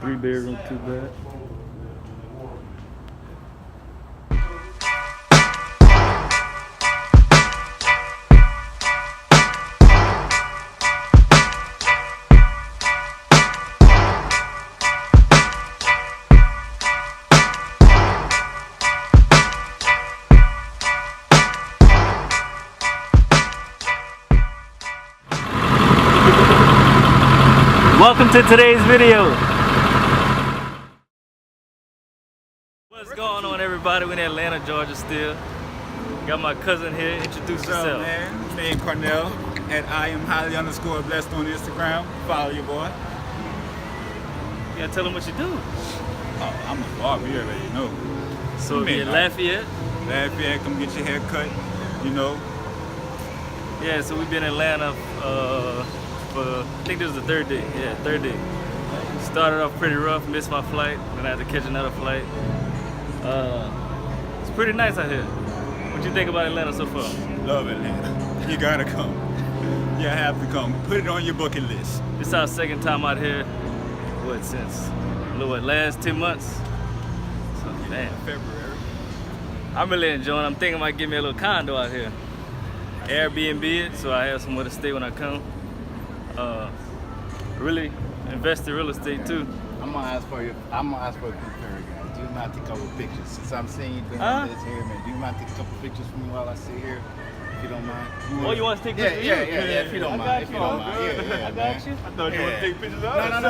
3-bedroom, 2-bath. Welcome to today's video. What's going on, everybody? We're in Atlanta, Georgia still. Got my cousin here. Introduce yourself. Man, my name Cornell, and I am highly_blessed on Instagram. Follow your boy. You gotta tell them what you do. Oh, I'm a barber, you already know. So be in Lafayette? Lafayette, come get your hair cut, you know. Yeah, so we've been in Atlanta for, I think this was the third day. Yeah, third day. Started off pretty rough, missed my flight, then I had to catch another flight. It's pretty nice out here. What you think about Atlanta so far? Love Atlanta. You gotta come. You have to come. Put it on your bucket list. This is our second time out here. What, since last 10 months? So, man. February. I'm really enjoying it. I'm thinking I might give me a little condo out here. Airbnb it, so I have somewhere to stay when I come. Really invest in real estate too. I'm gonna ask for a good favor, guys. Do you mind take a couple pictures? Since I'm seeing you doing this here, man, do you mind take a couple pictures for me while I sit here? If you don't mind. Oh, you want to take pictures? Yeah, if you don't mind. If you don't mind. Yeah, I got you. I thought you wanted to take pictures of us.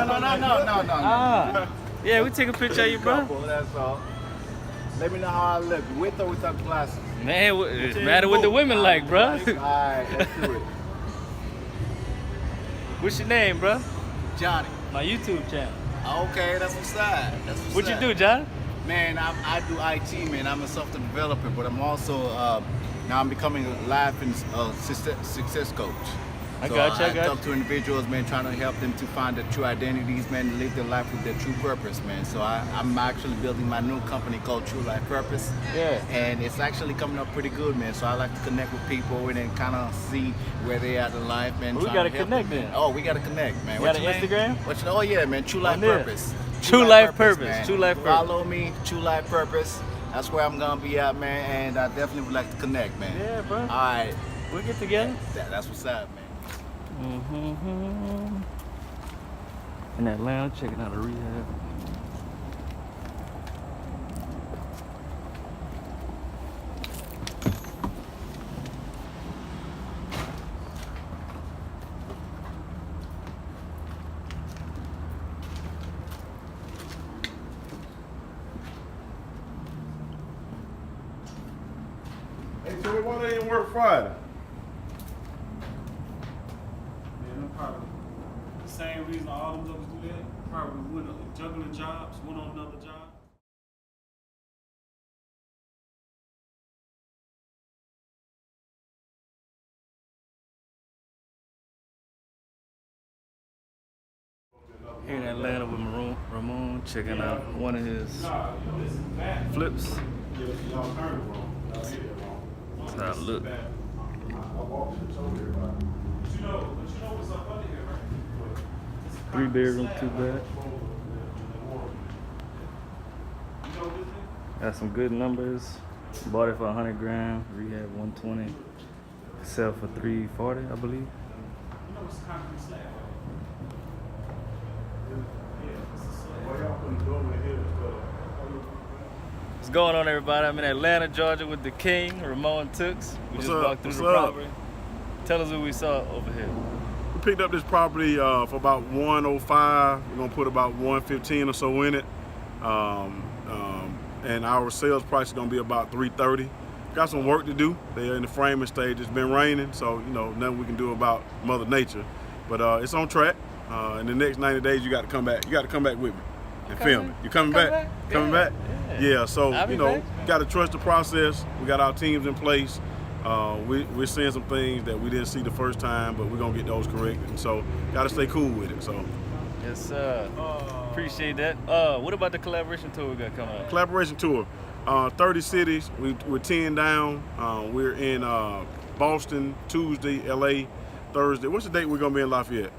No. Yeah, we take a picture of you, bro. That's all. Let me know how I look, with or without glasses. Man, it matter what the women like, bro. Alright, let's do it. What's your name, bro? Johnny. My YouTube channel. Okay, that's what's up. What you do, John? Man, I do IT, man. I'm a software developer, but I'm also now I'm becoming a life and success coach. I got you. I talk to individuals, man, trying to help them to find their true identities, man, and live their life with their true purpose, man. So I'm actually building my new company called True Life Purpose. Yeah. And it's actually coming up pretty good, man. So I like to connect with people and then kind of see where they are in life, man. We gotta connect then. Oh, we gotta connect, man. You got an Instagram? Oh yeah, man. True Life Purpose. True Life Purpose. Man. True Life Purpose. Follow me, True Life Purpose. That's where I'm gonna be at, man. And I definitely would like to connect, man. Yeah, bro. All right. We'll get together. That's what's up, man. In Atlanta, checking out a rehab. Hey, Joey, why they didn't work Friday? Probably the same reason all them others do that. Probably went juggling jobs, went on another job. Here in Atlanta with Ramon, checking out one of his flips. That's how it look. But you know what's up under here, right? 3-bedroom, 2-bath. Got some good numbers. Bought it for 100 grand. Rehab 120. Sell for 340, I believe. You know it's concrete slab. What's going on, everybody? I'm in Atlanta, Georgia with the king, Ramon Tooks. We just walked through the property. Tell us what we saw over here. We picked up this property for about 105. We're gonna put about 115 or so in it, and our sales price is gonna be about 330. Got some work to do. They're in the framing stage. It's been raining, so nothing we can do about Mother Nature. But it's on track. In the next 90 days, you got to come back. You got to come back with me and film it. You coming back? Coming back? Yeah. So got to trust the process. We got our teams in place. We're seeing some things that we didn't see the first time, but we're gonna get those corrected. And so got to stay cool with it. So. Yes, sir. Appreciate that. What about the collaboration tour we got coming up? Collaboration tour. 30 cities. We're 10 down. We're in Boston Tuesday, LA Thursday. What's the date we're gonna be in Lafayette?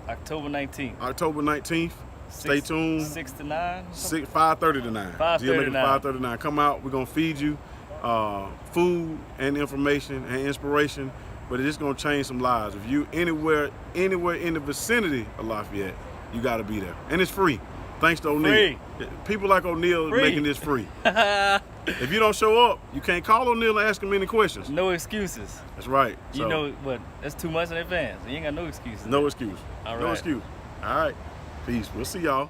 October 19th. October 19th. Stay tuned. 6 to 9. 5:30 to 9. 5:30 to 9. 5:30 to 9. Come out. We're gonna feed you food and information and inspiration, but it's gonna change some lives. If you anywhere in the vicinity of Lafayette, you gotta be there, and it's free. Thanks to O'Neal. Free. People like O'Neal Free. making this free. If you don't show up, you can't call O'Neal and ask him any questions. No excuses. That's right. You So, know what? That's 2 months in advance. You ain't got no excuses. no excuse. All No right. excuse. All right. Peace. We'll see y'all.